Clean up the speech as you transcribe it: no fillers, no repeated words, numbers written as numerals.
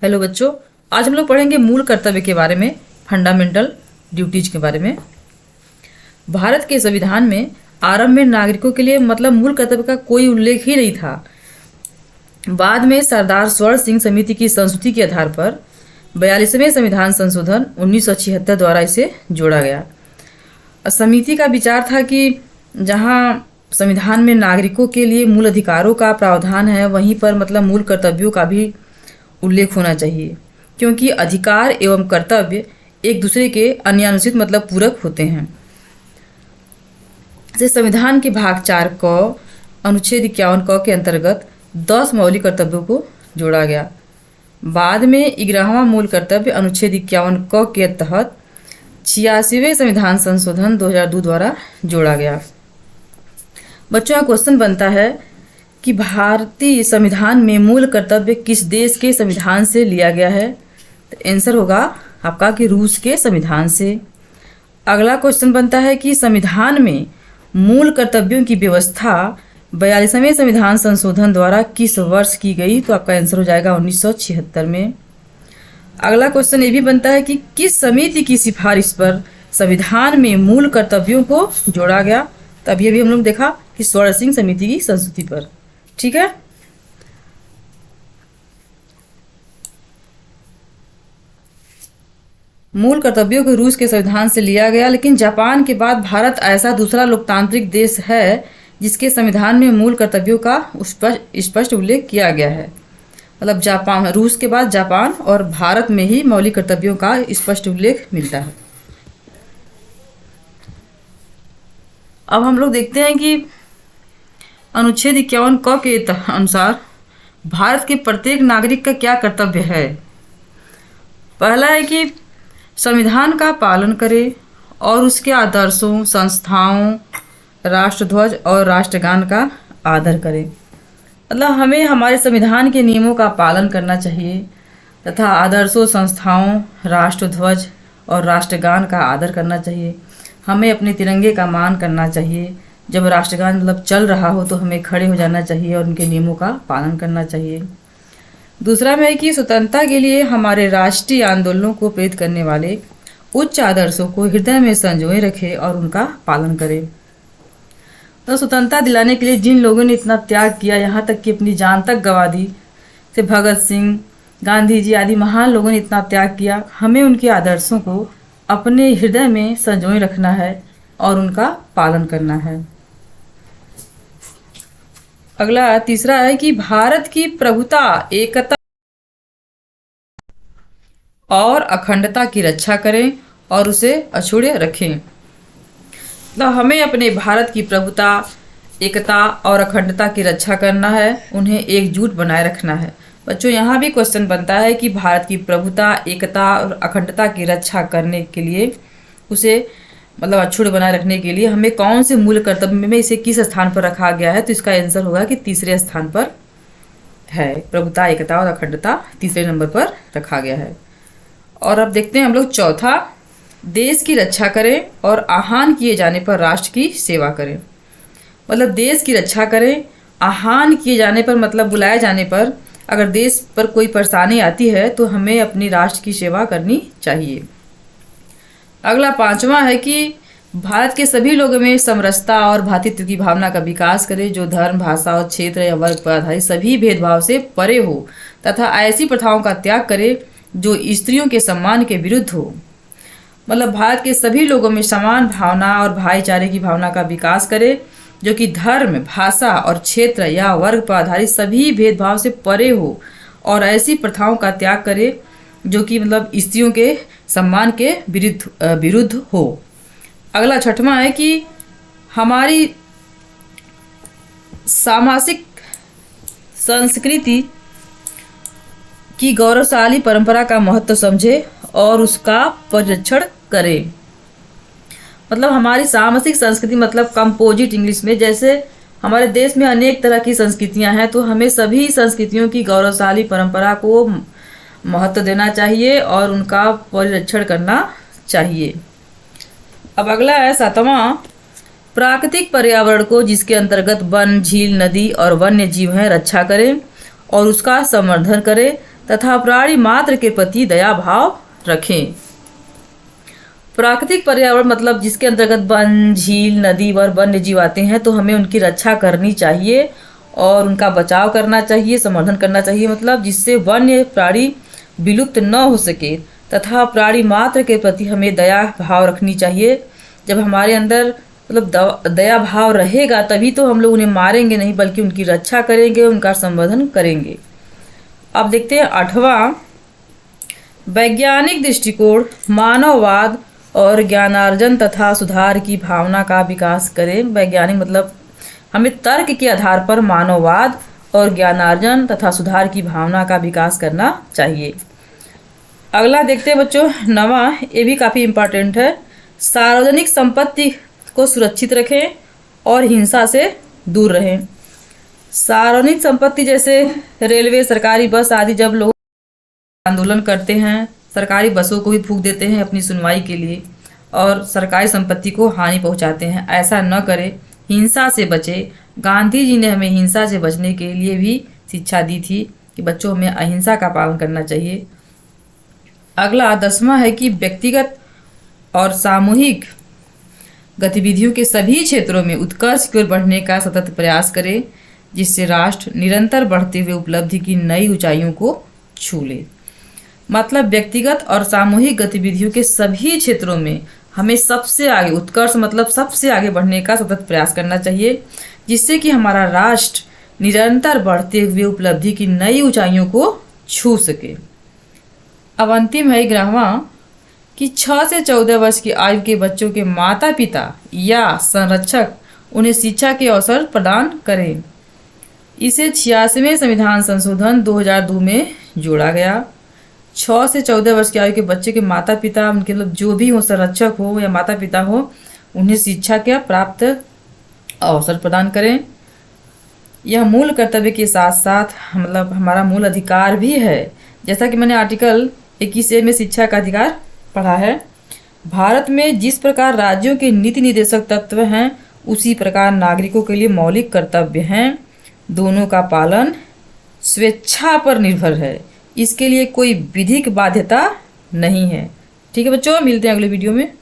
Hello बच्चों, आज हम लोग पढ़ेंगे मूल कर्तव्य के बारे में, फंडामेंटल ड्यूटीज के बारे में। भारत के संविधान में आरंभ में नागरिकों के लिए मतलब मूल कर्तव्य का कोई उल्लेख ही नहीं था। बाद में सरदार स्वर्ण सिंह समिति की संस्तुति के आधार पर 42वें संविधान संशोधन 1976 द्वारा इसे जोड़ा गया। समिति का विचार था कि जहाँ संविधान में नागरिकों के लिए मूल अधिकारों का प्रावधान है, वहीं पर मतलब मूल कर्तव्यों का भी उल्लेख होना चाहिए, क्योंकि अधिकार एवं कर्तव्य एक दूसरे के अन्यानुचित मतलब पूरक होते हैं। से संविधान के भाग 4 क अनुच्छेद 51 क के अंतर्गत 10 मौलिक कर्तव्यों को जोड़ा गया। बाद में 11वां मूल कर्तव्य अनुच्छेद 51 क के तहत 86वें संविधान संशोधन 2002 द्वारा जोड़ा गया। बच्चों का क्वेश्चन बनता है कि भारतीय संविधान में मूल कर्तव्य किस देश के संविधान से लिया गया है? तो आंसर होगा आपका कि रूस के संविधान से। अगला क्वेश्चन बनता है कि संविधान में मूल कर्तव्यों की व्यवस्था 42वें संविधान संशोधन द्वारा किस वर्ष की गई? तो आपका आंसर हो जाएगा 1976 में। अगला क्वेश्चन ये भी बनता है कि किस समिति की सिफारिश पर संविधान में मूल कर्तव्यों को जोड़ा गया? तब ये भी हम लोग देखा कि स्वर्ण सिंह समिति की संस्तुति पर। ठीक है, मूल कर्तव्यों को रूस के संविधान से लिया गया, लेकिन जापान के बाद भारत ऐसा दूसरा लोकतांत्रिक देश है जिसके संविधान में मूल कर्तव्यों का स्पष्ट उल्लेख किया गया है। मतलब जापान, रूस के बाद जापान और भारत में ही मौलिक कर्तव्यों का स्पष्ट उल्लेख मिलता है। अब हम लोग देखते हैं कि अनुच्छेद 51 क के अनुसार भारत के प्रत्येक नागरिक का क्या कर्तव्य है। पहला है कि संविधान का पालन करे और उसके आदर्शों, संस्थाओं, राष्ट्रध्वज और राष्ट्रगान का आदर करे। मतलब हमें हमारे संविधान के नियमों का पालन करना चाहिए तथा आदर्शों, संस्थाओं, राष्ट्रध्वज और राष्ट्रगान का आदर करना चाहिए। हमें अपने तिरंगे का मान करना चाहिए। जब राष्ट्रगान मतलब चल रहा हो तो हमें खड़े हो जाना चाहिए और उनके नियमों का पालन करना चाहिए। दूसरा में है कि स्वतंत्रता के लिए हमारे राष्ट्रीय आंदोलनों को प्रेरित करने वाले उच्च आदर्शों को हृदय में संजोए रखे और उनका पालन करे। तो स्वतंत्रता दिलाने के लिए जिन लोगों ने इतना त्याग किया, यहाँ तक कि अपनी जान तक गंवा दी, से भगत सिंह, गांधी जी आदि महान लोगों ने इतना त्याग किया, हमें उनके आदर्शों को अपने हृदय में संजोए रखना है और उनका पालन करना है। अगला तीसरा है कि भारत की प्रभुता, एकता और अखंडता की रक्षा करें और उसे अछूत रखें। तो हमें अपने भारत की प्रभुता, एकता और अखंडता की रक्षा करना है, उन्हें एकजुट बनाए रखना है। बच्चों यहाँ भी क्वेश्चन बनता है कि भारत की प्रभुता, एकता और अखंडता की रक्षा करने के लिए, उसे मतलब अछूत बनाए रखने के लिए हमें कौन से मूल कर्तव्य में इसे किस स्थान पर रखा गया है? तो इसका आंसर होगा कि तीसरे स्थान पर है। प्रभुता, एकता और अखंडता तीसरे नंबर पर रखा गया है। और अब देखते हैं हम लोग चौथा, देश की रक्षा करें और आह्वान किए जाने पर राष्ट्र की सेवा करें। मतलब देश की रक्षा करें, आह्वान किए जाने पर मतलब बुलाए जाने पर अगर देश पर कोई परेशानी आती है तो हमें अपनी राष्ट्र की सेवा करनी चाहिए। अगला पांचवा है कि भारत के सभी लोगों में समरसता और भ्रातृत्व की भावना का विकास करे, जो धर्म, भाषा और क्षेत्र या वर्ग पर आधारित सभी भेदभाव से परे हो तथा ऐसी प्रथाओं का त्याग करे जो स्त्रियों के सम्मान के विरुद्ध हो। मतलब भारत के सभी लोगों में समान भावना और भाईचारे की भावना का विकास करे, जो कि धर्म, भाषा और क्षेत्र या वर्ग पर आधारित सभी भेदभाव से परे हो और ऐसी प्रथाओं का त्याग करे जो कि मतलब स्त्रियों के सम्मान के विरुद्ध हो। अगला छठवां है कि हमारी सामाजिक संस्कृति की गौरवशाली परंपरा का महत्व समझे और उसका परिरक्षण करे। मतलब हमारी सामाजिक संस्कृति मतलब कंपोजिट इंग्लिश में, जैसे हमारे देश में अनेक तरह की संस्कृतियां हैं, तो हमें सभी संस्कृतियों की गौरवशाली परंपरा को महत्व देना चाहिए और उनका परिरक्षण करना चाहिए। अब अगला है सातवां, प्राकृतिक पर्यावरण को, जिसके अंतर्गत वन, झील, नदी और वन्य जीव हैं, रक्षा करें और उसका संवर्धन करें तथा प्राणी मात्र के प्रति दया भाव रखें। प्राकृतिक पर्यावरण मतलब जिसके अंतर्गत वन, झील, नदी और वन्य जीव आते हैं, तो हमें उनकी रक्षा करनी चाहिए और उनका बचाव करना चाहिए, संवर्धन करना चाहिए, मतलब जिससे वन्य प्राणी विलुप्त न हो सके तथा प्राणी मात्र के प्रति हमें दया भाव रखनी चाहिए। जब हमारे अंदर मतलब दया भाव रहेगा तभी तो हम लोग उन्हें मारेंगे नहीं, बल्कि उनकी रक्षा करेंगे, उनका संवर्धन करेंगे। अब देखते हैं 8वां, वैज्ञानिक दृष्टिकोण मानववाद और ज्ञानार्जन तथा सुधार की भावना का विकास करें। वैज्ञानिक मतलब हमें तर्क के आधार पर मानववाद और ज्ञानार्जन तथा सुधार की भावना का विकास करना चाहिए। अगला देखते हैं बच्चों 9वां, ये भी काफ़ी इम्पोर्टेंट है। सार्वजनिक संपत्ति को सुरक्षित रखें और हिंसा से दूर रहें। सार्वजनिक संपत्ति जैसे रेलवे, सरकारी बस आदि, जब लोग आंदोलन करते हैं, सरकारी बसों को भी फूंक देते हैं अपनी सुनवाई के लिए और सरकारी संपत्ति को हानि पहुंचाते हैं। ऐसा न करें, हिंसा से बचें। गांधी जी ने हमें हिंसा से बचने के लिए भी शिक्षा दी थी कि बच्चों में अहिंसा का पालन करना चाहिए। अगला 10वां है कि व्यक्तिगत और सामूहिक गतिविधियों के सभी क्षेत्रों में उत्कर्ष की ओर बढ़ने का सतत प्रयास करें, जिससे राष्ट्र निरंतर बढ़ते हुए उपलब्धि की नई ऊंचाइयों को छू ले। मतलब व्यक्तिगत और सामूहिक गतिविधियों के सभी क्षेत्रों में हमें सबसे आगे, उत्कर्ष मतलब सबसे आगे बढ़ने का सतत प्रयास करना चाहिए, जिससे कि हमारा राष्ट्र निरंतर बढ़ते हुए उपलब्धि की नई ऊंचाइयों को छू सके। अब अंतिम है 11वां कि 6 से 14 वर्ष की आयु के बच्चों के माता पिता या संरक्षक उन्हें शिक्षा के अवसर प्रदान करें। इसे 86वें संविधान संशोधन 2002 में जोड़ा गया। 6 से 14 वर्ष की आयु के बच्चे के माता पिता, उनके मतलब जो भी हो, संरक्षक हो या माता पिता हो, उन्हें शिक्षा के प्राप्त अवसर प्रदान करें। यह मूल कर्तव्य के साथ साथ मतलब हमारा मूल अधिकार भी है। जैसा कि मैंने आर्टिकल 21A में शिक्षा का अधिकार पढ़ा है। भारत में जिस प्रकार राज्यों के नीति निर्देशक तत्व हैं, उसी प्रकार नागरिकों के लिए मौलिक कर्तव्य हैं। दोनों का पालन स्वेच्छा पर निर्भर है। इसके लिए कोई विधिक बाध्यता नहीं है। ठीक है बच्चों, मिलते हैं अगले वीडियो में।